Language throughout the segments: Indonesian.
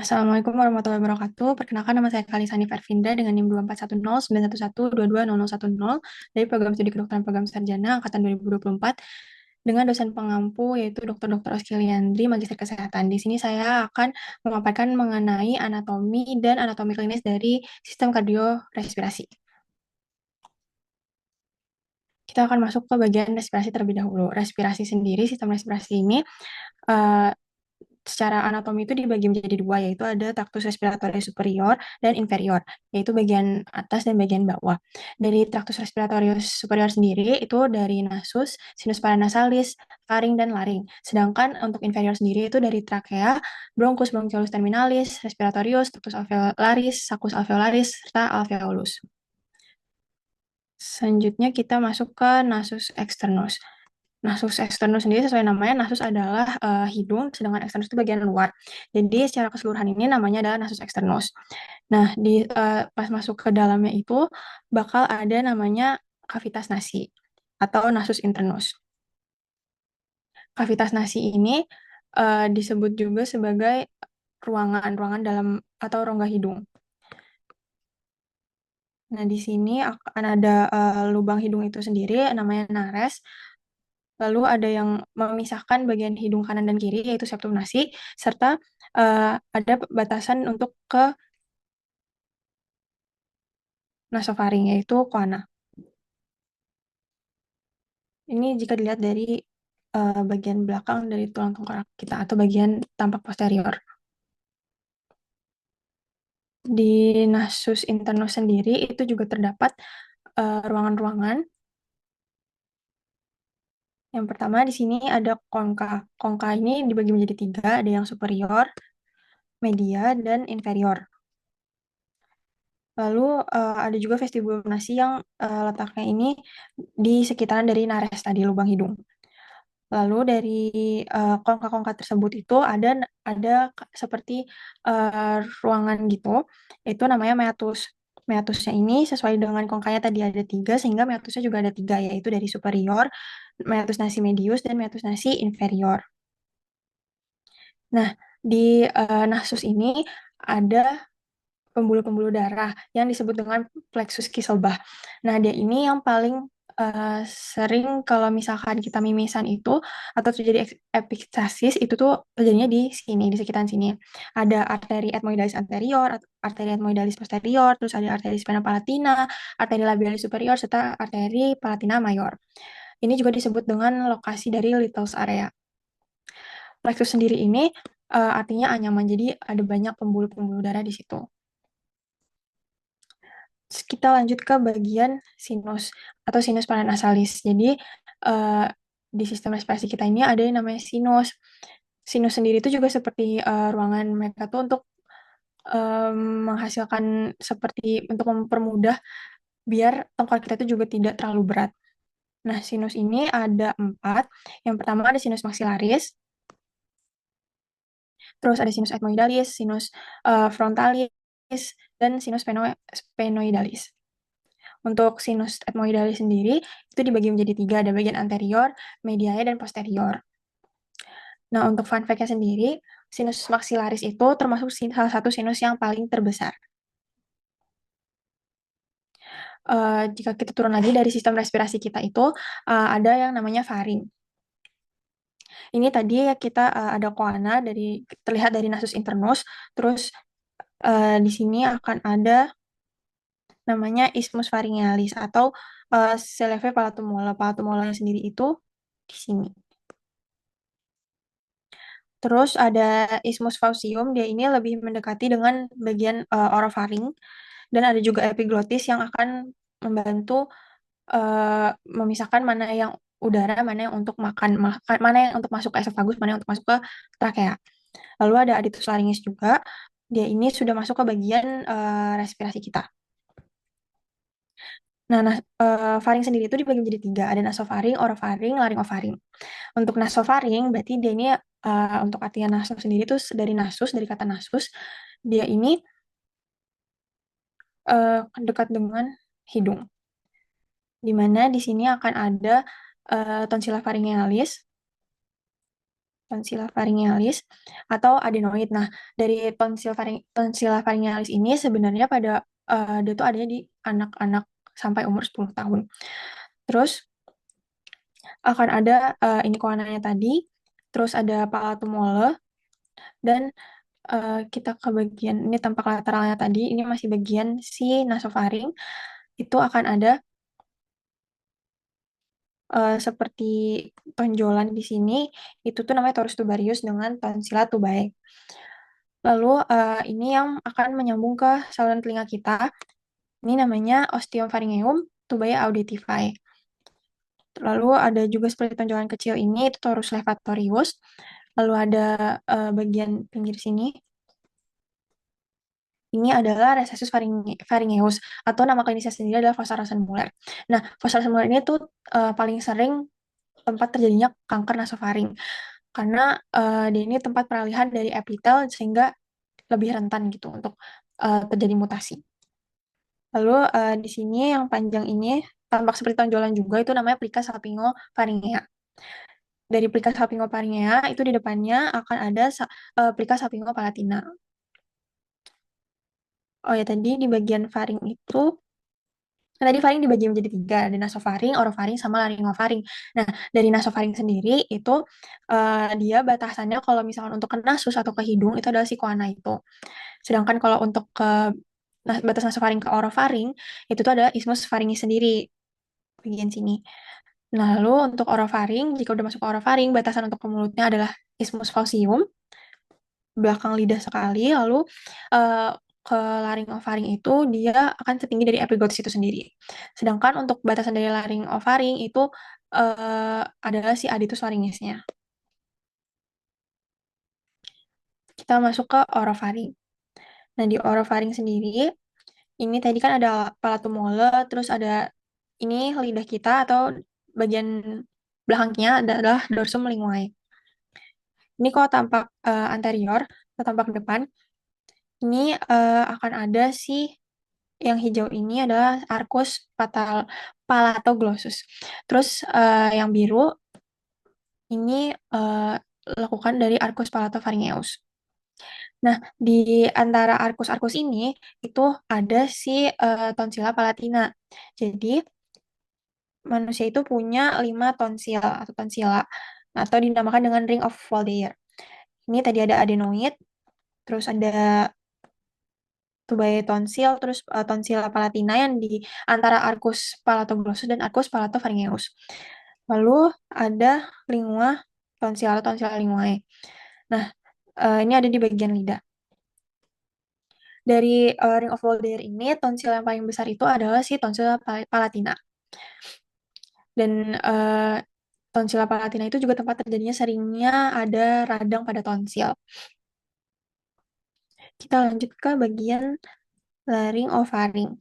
Assalamualaikum warahmatullahi wabarakatuh. Perkenalkan nama saya Kalisani Fervinda dengan NIM 24109112100010 dari Program Studi Kedokteran Program Sarjana Angkatan 2024 dengan dosen pengampu yaitu Dr. Oski Liandri, Magister Kesehatan. Di sini saya akan memaparkan mengenai anatomi dan anatomi klinis dari sistem kardiorespirasi. Kita akan masuk ke bagian respirasi terlebih dahulu. Respirasi sendiri, sistem respirasi ini eh, secara anatomi itu dibagi menjadi dua, yaitu ada traktus respiratorius superior dan inferior, yaitu bagian atas dan bagian bawah. Dari traktus respiratorius superior sendiri itu dari nasus, sinus paranasalis, faring, dan laring. Sedangkan untuk inferior sendiri itu dari trakea, bronchus bronchiolus terminalis, respiratorius, traktus alveolaris, saccus alveolaris, serta alveolus. Selanjutnya kita masuk ke nasus externus. Nasus externus sendiri sesuai namanya, nasus adalah hidung, sedangkan externus itu bagian luar. Jadi secara keseluruhan ini namanya adalah nasus externus. Nah, pas masuk ke dalamnya itu bakal ada namanya kavitas nasi atau nasus internus. Kavitas nasi ini disebut juga sebagai ruangan dalam atau rongga hidung. Nah, di sini akan ada lubang hidung itu sendiri namanya nares. Lalu ada yang memisahkan bagian hidung kanan dan kiri yaitu septum nasi, serta ada batasan untuk ke nasofaring yaitu koana. Ini jika dilihat dari bagian belakang dari tulang tengkorak kita atau bagian tampak posterior. Di nasus internus sendiri itu juga terdapat ruangan-ruangan. Yang pertama di sini ada konka. Konka ini dibagi menjadi tiga, ada yang superior, media, dan inferior. Lalu ada juga vestibulum nasi yang letaknya ini di sekitaran dari nares tadi, lubang hidung. Lalu dari kongka-kongka tersebut itu ada seperti ruangan gitu, itu namanya meatus. Meatusnya ini sesuai dengan kongkanya tadi ada tiga, sehingga meatusnya juga ada tiga, yaitu dari superior, meatus nasi medius, dan meatus nasi inferior. Nah, di nasus ini ada pembuluh-pembuluh darah yang disebut dengan plexus Kieselbach. Nah, dia ini yang paling sering kalau misalkan kita mimisan itu atau terjadi epistasis itu tuh terjadinya di sini, di sekitaran sini. Ada arteri ethmoidalis anterior, arteri ethmoidalis posterior, terus ada arteri spina palatina, arteri labialis superior, serta arteri palatina mayor. Ini juga disebut dengan lokasi dari Little's area. Plexus sendiri ini artinya anyaman, jadi ada banyak pembuluh-pembuluh darah di situ. Kita lanjut ke bagian sinus atau sinus paranasalis. Jadi di sistem respirasi kita ini ada yang namanya sinus. Sinus sendiri itu juga seperti ruangan mereka tuh untuk menghasilkan seperti untuk mempermudah biar tengkorak kita itu juga tidak terlalu berat. Nah, sinus ini ada 4. Yang pertama ada sinus maxillaris, terus ada sinus ethmoidalis, sinus frontalis, dan sinus sphenoidalis. Untuk sinus ethmoidalis sendiri itu dibagi menjadi 3, ada bagian anterior, medial, dan posterior. Nah, untuk fun fact-nya sendiri, sinus maxillaris itu termasuk salah satu sinus yang paling terbesar. Jika kita turun lagi dari sistem respirasi kita itu, ada yang namanya faring. Ini tadi ya kita ada koana terlihat dari nasus internus, terus di sini akan ada namanya isthmus pharyngealis atau Seleve palatomola. Palatomola sendiri itu di sini. Terus ada isthmus faucium, dia ini lebih mendekati dengan bagian orofaring, dan ada juga epiglotis yang akan membantu memisahkan mana yang udara, mana yang untuk makan, mana yang untuk masuk ke esofagus, mana yang untuk masuk ke trakea. Lalu ada aditus laringis juga, dia ini sudah masuk ke bagian respirasi kita. Nah, faring sendiri itu dibagi menjadi 3, ada nasofaring, orofaring, laringofaring. Untuk nasofaring berarti dia ini untuk artian nasos sendiri itu dari nasus, dari kata nasus, dia ini dekat dengan hidung. Di mana di sini akan ada tonsilla pharyngealis, tonsilla pharyngealis atau adenoid. Nah, dari tonsilla pharyngealis ini sebenarnya dia tuh adanya di anak-anak sampai umur 10 tahun. Terus akan ada ini koananya tadi, terus ada palatum mole, dan kita ke bagian ini tampak lateralnya tadi, ini masih bagian si nasofaring, itu akan ada seperti tonjolan di sini, itu tuh namanya torus tubarius dengan tonsilla tubae. Lalu ini yang akan menyambung ke saluran telinga kita, ini namanya ostium pharyngeum tubae auditivae. Lalu ada juga seperti tonjolan kecil ini, itu torus levatorius. Lalu ada bagian pinggir sini, ini adalah recessus pharyngeus atau nama klinisnya sendiri adalah fossa muller. Nah, fossa muller ini tuh paling sering tempat terjadinya kanker nasofaring karena dia ini tempat peralihan dari epitel sehingga lebih rentan gitu untuk terjadi mutasi. Lalu di sini yang panjang ini tampak seperti tonjolan juga, itu namanya plica salpingopharyngea. Dari plica salpingopharyngea itu di depannya akan ada plica salpingopalatina. Oh ya, tadi di bagian faring itu, nah, tadi faring dibagi menjadi tiga, ada nasofaring, orofaring, sama laringofaring. Nah, dari nasofaring sendiri itu dia batasannya kalau misalkan untuk ke nasus atau ke hidung itu adalah si koana itu. Sedangkan kalau untuk ke batas nasofaring ke orofaring itu tuh ada isthmus faringis sendiri bagian sini. Nah, lalu untuk orofaring, jika udah masuk ke orofaring, batasan untuk ke mulutnya adalah isthmus faucium, belakang lidah sekali, lalu uh, ke laringofaring itu dia akan setinggi dari epiglottis itu sendiri. Sedangkan untuk batasan dari laringofaring itu adalah si aditus laringisnya. Kita masuk ke orofaring. Nah, di orofaring sendiri, ini tadi kan ada palatum mole, terus ada ini lidah kita atau bagian belakangnya adalah dorsum linguae. Ini kalau tampak anterior atau tampak depan, ini akan ada si yang hijau ini adalah arcus palatoglossus. Terus yang biru ini lakukan dari arcus palatopharyngeus. Nah, di antara arcus-arcus ini itu ada si tonsilla palatina. Jadi manusia itu punya 5 tonsil atau tonsilla atau dinamakan dengan ring of Waldeyer. Ini tadi ada adenoid, terus ada tubae tonsil, terus tonsilla palatina yang di antara arcus palatoglossus dan arcus palatopharyngeus. Lalu ada lingua tonsil atau tonsil linguae. Nah, ini ada di bagian lidah. Dari ring of Waldeyer ini, tonsil yang paling besar itu adalah si tonsil palatina. Dan tonsila palatina itu juga tempat terjadinya seringnya ada radang pada tonsil. Kita lanjut ke bagian laringofaring.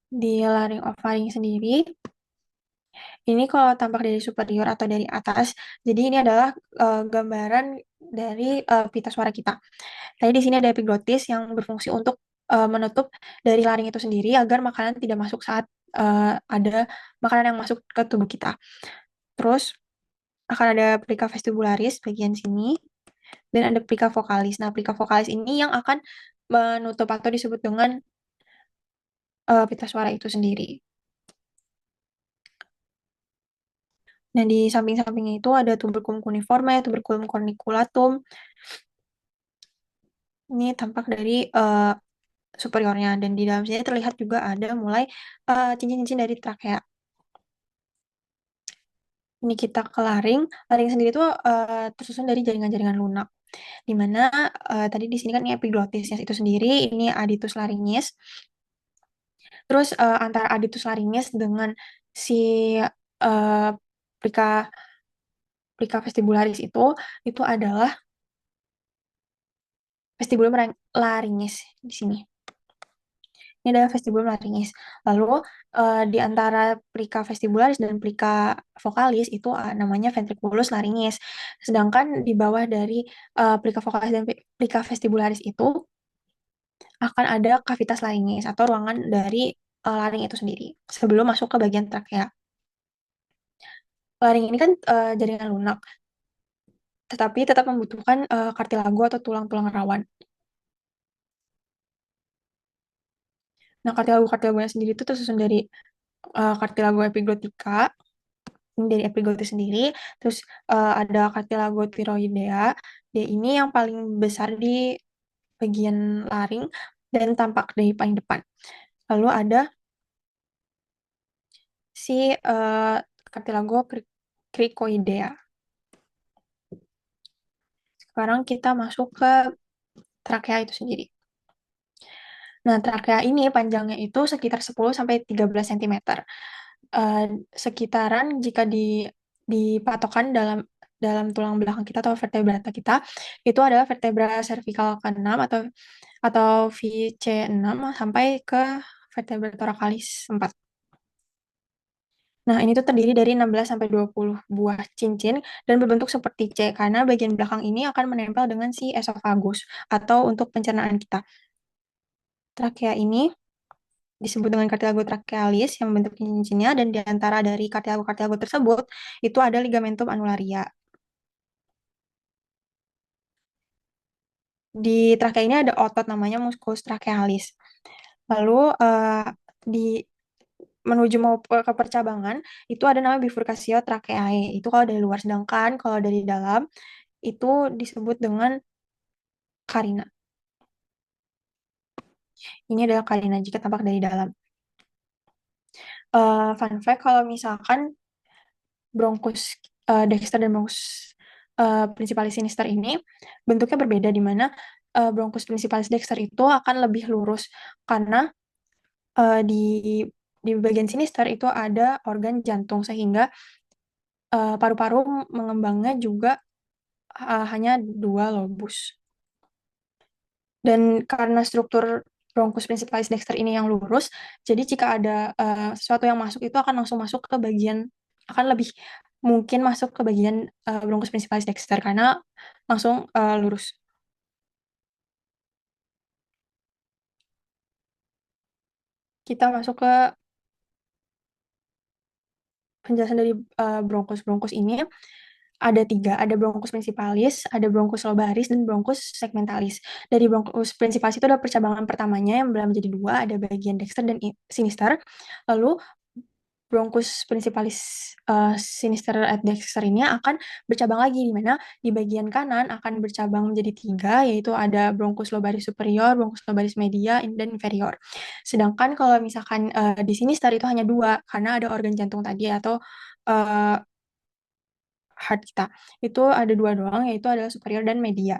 Di laringofaring sendiri, ini kalau tampak dari superior atau dari atas, jadi ini adalah gambaran dari pita suara kita. Tadi di sini ada epiglottis yang berfungsi untuk menutup dari laring itu sendiri agar makanan tidak masuk saat ada makanan yang masuk ke tubuh kita. Terus akan ada plica vestibularis bagian sini dan ada plica vocalis. Nah, plica vocalis ini yang akan menutup atau disebut dengan pita suara itu sendiri. Nah, di samping-sampingnya itu ada tuberculum cuneiforme, tuberculum corniculatum. Ini tampak dari superiornya dan di dalam sini terlihat juga ada mulai cincin-cincin dari trakea. Ini kita ke laring. Laring sendiri itu tersusun dari jaringan-jaringan lunak. Di mana tadi di sini kan ini epiglottisnya itu sendiri, ini aditus laringis. Terus antara aditus laringis dengan si uh, plica plica vestibularis itu adalah vestibulum laringis di sini. Ini adalah vestibulum laringis. Lalu di antara plica vestibularis dan plica vocalis itu namanya ventriculus laringis. Sedangkan di bawah dari plica vocalis dan plica vestibularis itu akan ada cavitas laringis atau ruangan dari laring itu sendiri sebelum masuk ke bagian trakea. Laring ini kan jaringan lunak, tetapi tetap membutuhkan kartilago atau tulang-tulang rawan. Nah, kartilago-kartilagonya sendiri itu tersusun dari kartilago epiglotika, ini dari epiglotis sendiri, terus ada kartilago thyroidea, dia ini yang paling besar di bagian laring dan tampak dari paling depan. Lalu ada si kartilago cricoidea. Sekarang kita masuk ke trakea itu sendiri. Nah, trakea ini panjangnya itu sekitar 10 sampai 13 cm. Eh, sekitaran jika dipatokan dalam dalam tulang belakang kita atau vertebrata kita, itu adalah vertebra cervical ke-6 atau VC6 sampai ke vertebra thoracalis 4. Nah, ini tuh terdiri dari 16 sampai 20 buah cincin dan berbentuk seperti C karena bagian belakang ini akan menempel dengan si esofagus atau untuk pencernaan kita. Trakea ini disebut dengan cartilago trachealis yang membentuk cincinnya dan di antara dari cartilago-cartilago tersebut itu ada ligamentum annularia. Di trakea ini ada otot namanya musculus trachealis. Lalu di menuju mau ke percabangan itu ada nama bifurcatio tracheae. Itu kalau dari luar, sedangkan kalau dari dalam itu disebut dengan karina. Ini adalah karina jika tampak dari dalam. Fun fact kalau misalkan bronkus Dexter dan bronkus principalis sinister ini bentuknya berbeda di mana bronkus principalis Dexter itu akan lebih lurus karena di bagian sinister itu ada organ jantung sehingga paru-paru mengembangnya juga hanya dua lobus. Dan karena struktur bronkus principalis Dexter ini yang lurus, jadi jika ada sesuatu yang masuk itu akan langsung masuk ke bagian, akan lebih mungkin masuk ke bagian bronkus principalis Dexter karena langsung lurus. Kita masuk ke penjelasan dari bronkus ini ada tiga, ada bronkus principalis, ada bronkus lobaris, dan bronkus segmentalis. Dari bronkus principalis itu ada percabangan pertamanya yang belah menjadi dua, ada bagian dexter dan sinister. Lalu bronkus principalis sinister at dexter ini akan bercabang lagi, di mana di bagian kanan akan bercabang menjadi tiga, yaitu ada bronkus lobaris superior, bronkus lobaris media, dan inferior. Sedangkan kalau misalkan di sinister itu hanya dua, karena ada organ jantung tadi atau uh, heart kita. Itu ada dua doang, yaitu adalah superior dan media.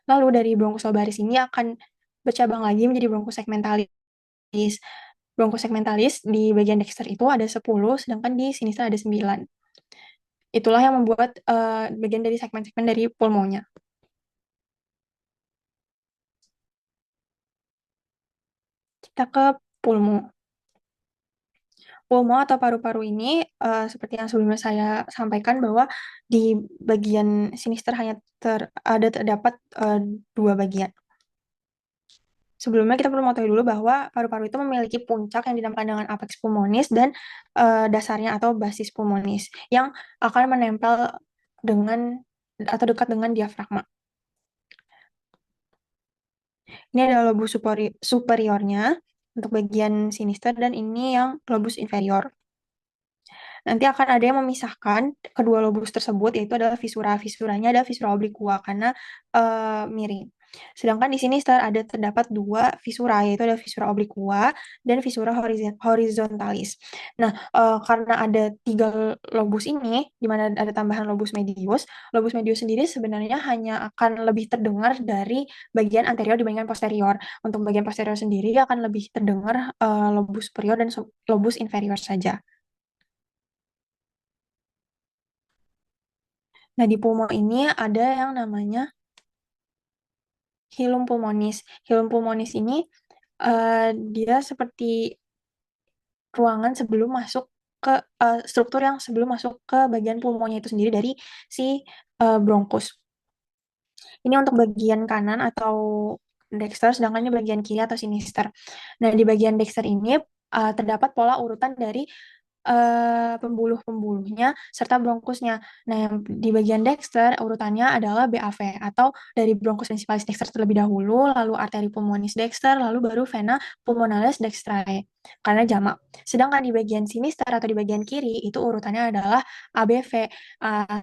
Lalu dari bronkus lobaris ini akan bercabang lagi menjadi bronkus segmentalis. Bronkus segmentalis di bagian dexter itu ada 10, sedangkan di sinister ada 9. Itulah yang membuat bagian dari segmen-segmen dari pulmonya. Kita ke pulmo. Pulmo atau paru-paru ini seperti yang sebelumnya saya sampaikan bahwa di bagian sinister hanya terdapat dua bagian. Sebelumnya kita perlu mengetahui dulu bahwa paru-paru itu memiliki puncak yang dinamakan dengan apex pulmonis dan dasarnya atau basis pulmonis yang akan menempel dengan atau dekat dengan diafragma. Ini adalah lobus superiornya untuk bagian sinister dan ini yang lobus inferior. Nanti akan ada yang memisahkan kedua lobus tersebut, yaitu adalah visura. Visuranya ada visura obliqua karena miring. Sedangkan di sini ada terdapat dua visura, yaitu ada visura obliqua dan visura horizontalis. Nah, karena ada tiga lobus ini, di mana ada tambahan lobus medius sendiri sebenarnya hanya akan lebih terdengar dari bagian anterior dibandingkan posterior. Untuk bagian posterior sendiri akan lebih terdengar lobus superior dan lobus inferior saja. Nah, di pulmo ini ada yang namanya hilum pulmonis. Hilum pulmonis ini dia seperti ruangan sebelum masuk ke struktur yang sebelum masuk ke bagian pulmonya itu sendiri dari si bronkus. Ini untuk bagian kanan atau dexter, sedangkan ini bagian kiri atau sinister. Nah, di bagian dexter ini terdapat pola urutan dari pembuluh-pembuluhnya serta bronkusnya. Nah, yang di bagian dexter urutannya adalah BAV atau dari bronchus principalis dexter terlebih dahulu, lalu arteri pulmonis dexter, lalu baru vena pulmonalis dextrae karena jamak. Sedangkan di bagian sinister atau di bagian kiri itu urutannya adalah ABV,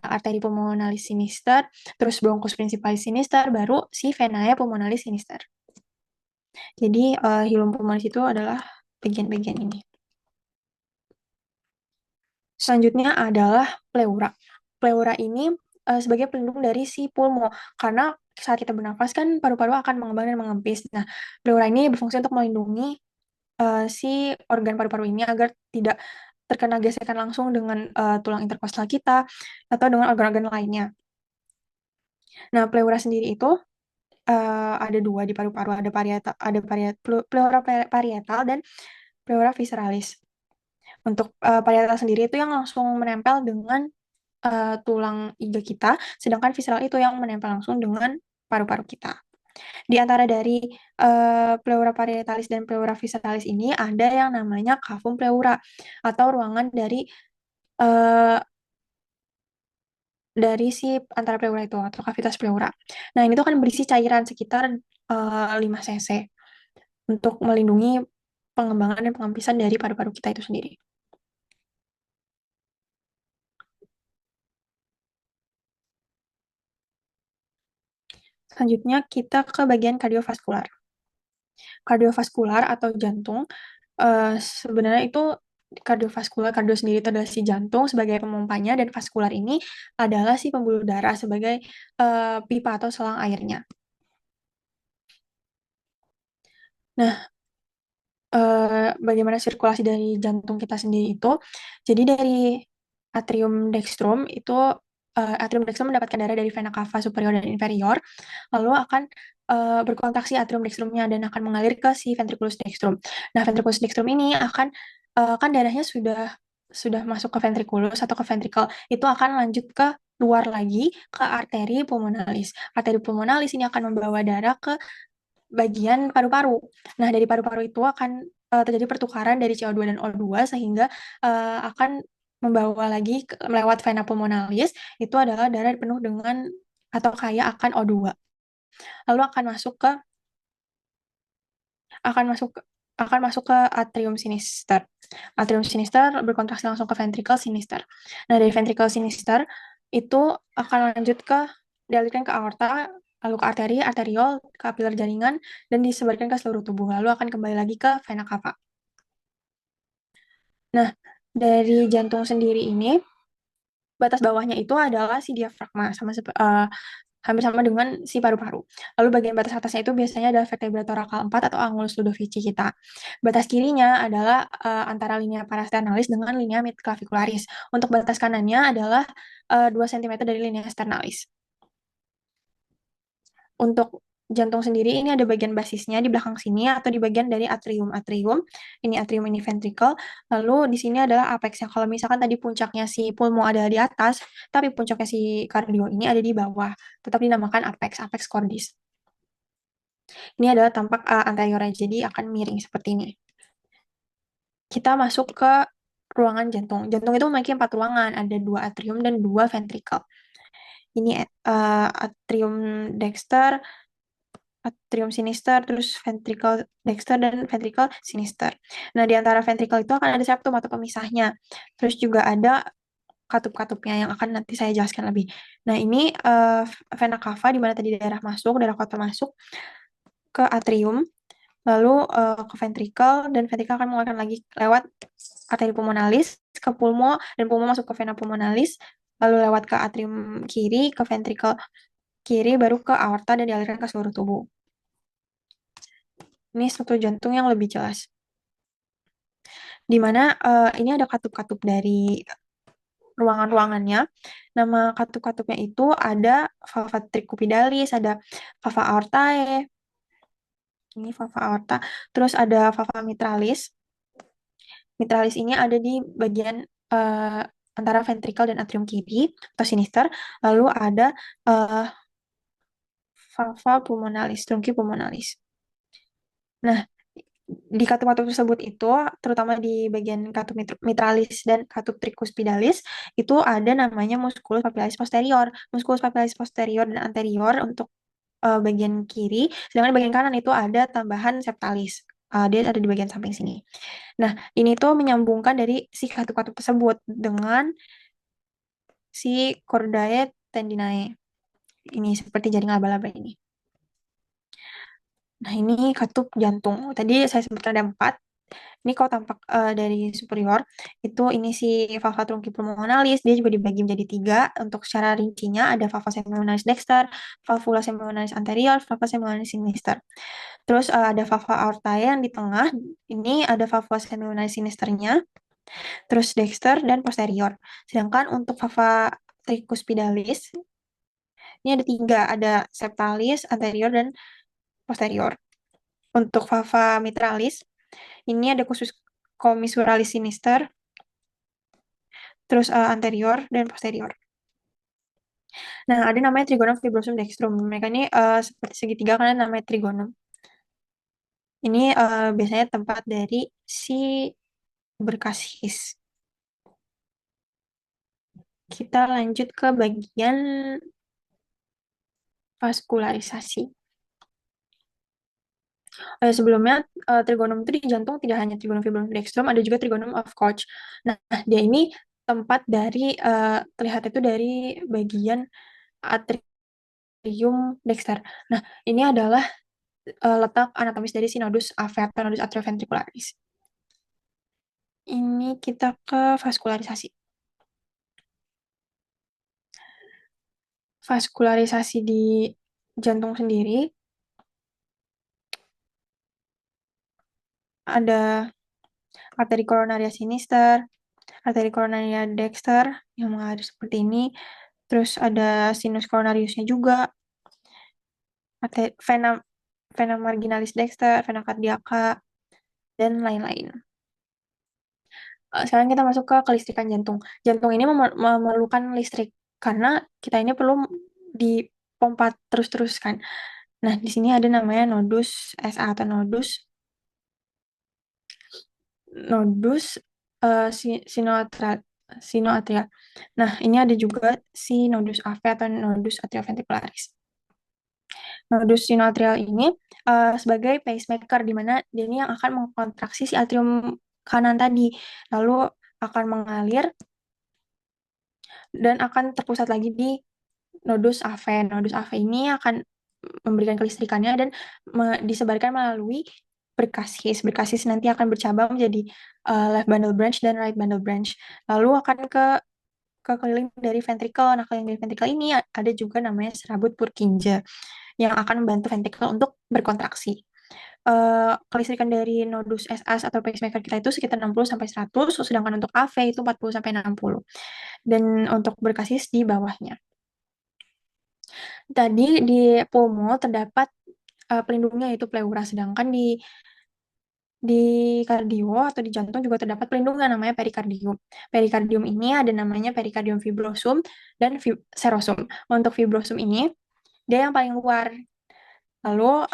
arteri pulmonalis sinister, terus bronchus principalis sinister, baru si venae pulmonalis sinister. Jadi hilum pulmonalis itu adalah bagian-bagian ini. Selanjutnya adalah pleura. Pleura ini sebagai pelindung dari si pulmo, karena saat kita bernafas kan paru-paru akan mengembang dan mengempis. Nah, pleura ini berfungsi untuk melindungi si organ paru-paru ini agar tidak terkena gesekan langsung dengan tulang interkostal kita atau dengan organ-organ lainnya. Nah, pleura sendiri itu ada dua di paru-paru, ada parietal, pleura parietal dan pleura visceralis. Untuk parietal sendiri itu yang langsung menempel dengan tulang iga kita, sedangkan visceral itu yang menempel langsung dengan paru-paru kita. Di antara dari pleura parietalis dan pleura visceralis ini ada yang namanya cavum pleura atau ruangan uh, dari si antara pleura itu atau kavitas pleura. Nah, ini tuh kan berisi cairan sekitar 5 cc untuk melindungi pengembangan dan pengempisan dari paru-paru kita itu sendiri. Selanjutnya kita ke bagian kardiovaskular. Kardiovaskular atau jantung sebenarnya itu kardiovaskular, kardio sendiri itu adalah si jantung sebagai pemompanya dan vaskular ini adalah si pembuluh darah sebagai pipa atau selang airnya. Nah, bagaimana sirkulasi dari jantung kita sendiri itu? Jadi dari atrium dextrum itu atrium dextrum mendapatkan darah dari vena cava superior dan inferior, lalu akan berkontraksi atrium dextrumnya dan akan mengalir ke si ventriculus dextrum. Nah, ventriculus dextrum ini akan kan darahnya sudah masuk ke ventriculus atau ke ventricle, itu akan lanjut ke luar lagi ke arteri pulmonalis. Arteri pulmonalis ini akan membawa darah ke bagian paru-paru. Nah, dari paru-paru itu akan terjadi pertukaran dari CO2 dan O2 sehingga akan membawa lagi melewat vena pulmonalis, itu adalah darah penuh dengan atau kaya akan O2. Lalu akan masuk akan masuk ke atrium sinister. Atrium sinister berkontraksi langsung ke ventricle sinister. Nah, dari ventricle sinister itu akan lanjut ke dialirkan ke aorta, lalu ke arteri, arteriol, kapiler jaringan, dan disebarkan ke seluruh tubuh. Lalu akan kembali lagi ke vena cava. Nah, dari jantung sendiri ini, batas bawahnya itu adalah si diafragma, hampir sama dengan si paru-paru. Lalu bagian batas atasnya itu biasanya adalah vertebra torakal 4 atau angulus ludovici kita. Batas kirinya adalah antara linea parasternalis dengan linea midclavicularis. Untuk batas kanannya adalah 2 cm dari linea sternalis. Untuk jantung sendiri ini ada bagian basisnya di belakang sini atau di bagian dari atrium. Atrium ini ventricle. Lalu di sini adalah apexnya. Kalau misalkan tadi puncaknya si pulmo ada di atas, tapi puncaknya si kardio ini ada di bawah. Tetap dinamakan apex cordis. Ini adalah tampak anteriornya, jadi akan miring seperti ini. Kita masuk ke ruangan jantung. Jantung itu memiliki 4 ruangan, ada 2 atrium dan 2 ventricle. Ini atrium dexter, atrium sinister, terus ventricle dexter dan ventricle sinister. Nah, di antara ventricle itu akan ada septum atau pemisahnya. Terus juga ada katup-katupnya yang akan nanti saya jelaskan lebih. Nah, ini vena cava di mana tadi darah kotor masuk ke atrium, lalu ke ventricle, dan ventricle akan mengeluarkan lagi lewat arteri pulmonalis ke pulmo, dan pulmo masuk ke vena pulmonalis, lalu lewat ke atrium kiri, ke ventricle kiri, baru ke aorta dan dialirkan ke seluruh tubuh. Ini struktur jantung yang lebih jelas. Di mana ini ada katup-katup dari ruangan-ruangannya. Nama katup-katupnya itu ada valva tricupidalis, ada valva aortae, ini valva aorta, terus ada valva mitralis. Mitralis ini ada di bagian antara ventricle dan atrium kiri atau sinister. Lalu ada valva pulmonalis, trunki pulmonalis. Nah, Di katup-katup tersebut itu, terutama di bagian katup mitralis dan katup tricuspidalis, itu ada namanya musculus papillaris posterior. Musculus papillaris posterior dan anterior untuk bagian kiri, sedangkan bagian kanan itu ada tambahan septalis. Dia ada di bagian samping sini. Nah, ini tuh menyambungkan dari si katup-katup tersebut dengan si chordae tendinae. Ini seperti jaring laba-laba ini. Nah, ini katup jantung. Tadi saya sebutkan ada 4. Ini kalau tampak dari superior, itu ini si valva trunki pulmonalis, dia juga dibagi menjadi 3. Untuk secara rincinya ada valva semionalis dexter, valvula semionalis anterior, valva semionalis sinister. Terus ada valva aorta yang di tengah, ini ada valva semionalis sinisternya, terus dexter dan posterior. Sedangkan untuk valva tricuspidalis, ini ada 3, ada septalis, anterior, dan posterior. Untuk valva mitralis, ini ada khusus commissuralis sinister, terus anterior dan posterior. Nah, ada namanya trigonum fibrosum dextrum. Mereka ini seperti segitiga karena namanya trigonum. Ini biasanya tempat dari si berkasis. Kita lanjut ke bagian vaskularisasi. Sebelumnya trigonum itu di jantung tidak hanya trigonum fibrosum dextrum, ada juga trigonum of Koch. Nah, dia ini tempat dari terlihat itu dari bagian atrium dexter. Nah, ini adalah letak anatomis dari sinodus AV atau nodus atrioventricularis. Ini kita ke vaskularisasi. Vaskularisasi di jantung sendiri ada arteri koronaria sinister, arteri koronaria dexter yang mengalir seperti ini. Terus ada sinus coronariusnya juga, vena, vena marginalis dexter, vena cardiaca, dan lain-lain. Sekarang kita masuk ke kelistrikan jantung. Jantung ini memerlukan listrik karena kita ini perlu dipompa terus-terus kan. Nah, di sini ada namanya nodus SA atau nodus sinoatria. Nah, ini ada juga si nodus AV atau nodus atrioventricularis. Nodus sinoatrial ini sebagai pacemaker di mana dia ini yang akan mengkontraksi si atrium kanan tadi, lalu akan mengalir dan akan terpusat lagi di nodus AV. Nodus AV ini akan memberikan kelistrikannya dan disebarkan melalui berkasis. Berkasis nanti akan bercabang menjadi left bundle branch dan right bundle branch. Lalu akan ke keliling dari ventricle. Nah, keliling dari ventricle ini ada juga namanya serabut Purkinje yang akan membantu ventricle untuk berkontraksi. Kelistrikan dari nodus SS atau pacemaker kita itu sekitar 60 sampai 100, sedangkan untuk AV itu 40 sampai 60. Dan untuk berkasis di bawahnya. Tadi di pulmo terdapat pelindungnya yaitu pleura, sedangkan di kardio atau di jantung juga terdapat pelindungan namanya perikardium. Perikardium ini ada namanya perikardium fibrosum dan serosum. Untuk fibrosum ini dia yang paling luar. Lalu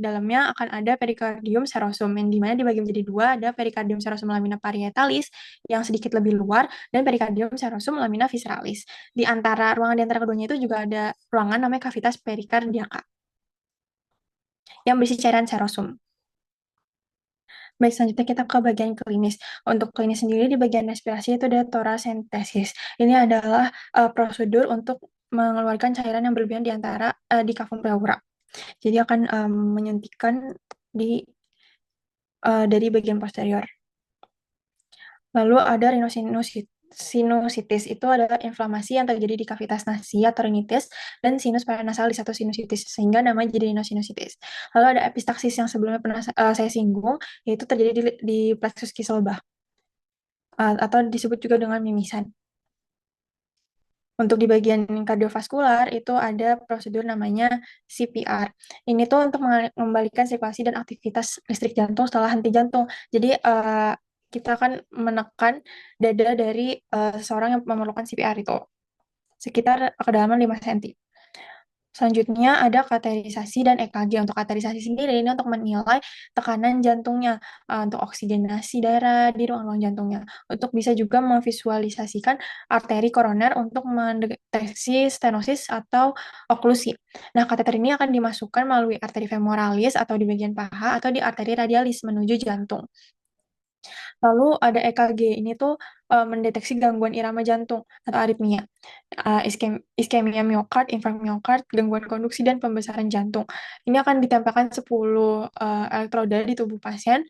dalamnya akan ada perikardium serosum yang dimana dibagi menjadi 2, ada perikardium serosum lamina parietalis yang sedikit lebih luar dan perikardium serosum lamina visceralis. Di antara ruangan di antara keduanya itu juga ada ruangan namanya cavitas perikardiaka yang berisi cairan serosum. Baik, selanjutnya kita ke bagian klinis. Untuk klinis sendiri di bagian respirasi itu ada torasentesis. Ini adalah prosedur untuk mengeluarkan cairan yang berlebihan di antara di kafum pleura. Jadi akan menyuntikkan dari bagian posterior. Lalu ada rhinosinusitis, itu adalah inflamasi yang terjadi di kavitas nasi atau rinitis dan sinus paranasalis atau sinusitis sehingga namanya jadi rhinosinusitis. Lalu ada epistaksis yang sebelumnya pernah saya singgung, yaitu terjadi di plexus Kieselbach atau disebut juga dengan mimisan. Untuk di bagian kardiovaskular itu ada prosedur namanya CPR. Ini tuh untuk mengembalikan sirkulasi dan aktivitas listrik jantung setelah henti jantung. Jadi kita akan menekan dada dari seseorang yang memerlukan CPR itu sekitar kedalaman 5 cm. Selanjutnya ada kateterisasi dan EKG. Untuk kateterisasi sendiri ini untuk menilai tekanan jantungnya, untuk oksigenasi darah di ruang-ruang jantungnya. Untuk bisa juga memvisualisasikan arteri koroner untuk mendeteksi stenosis atau oklusi. Nah, kateter ini akan dimasukkan melalui arteri femoralis atau di bagian paha atau di arteri radialis menuju jantung. Lalu ada EKG, ini tuh mendeteksi gangguan irama jantung atau aritmia, iskemia miokard, infark miokard, gangguan konduksi, dan pembesaran jantung. Ini akan ditempelkan 10 elektroda di tubuh pasien,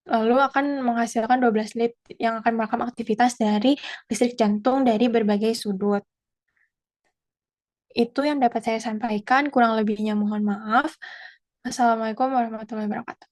lalu akan menghasilkan 12 lead yang akan merekam aktivitas dari listrik jantung dari berbagai sudut. Itu yang dapat saya sampaikan, kurang lebihnya mohon maaf. Assalamualaikum warahmatullahi wabarakatuh.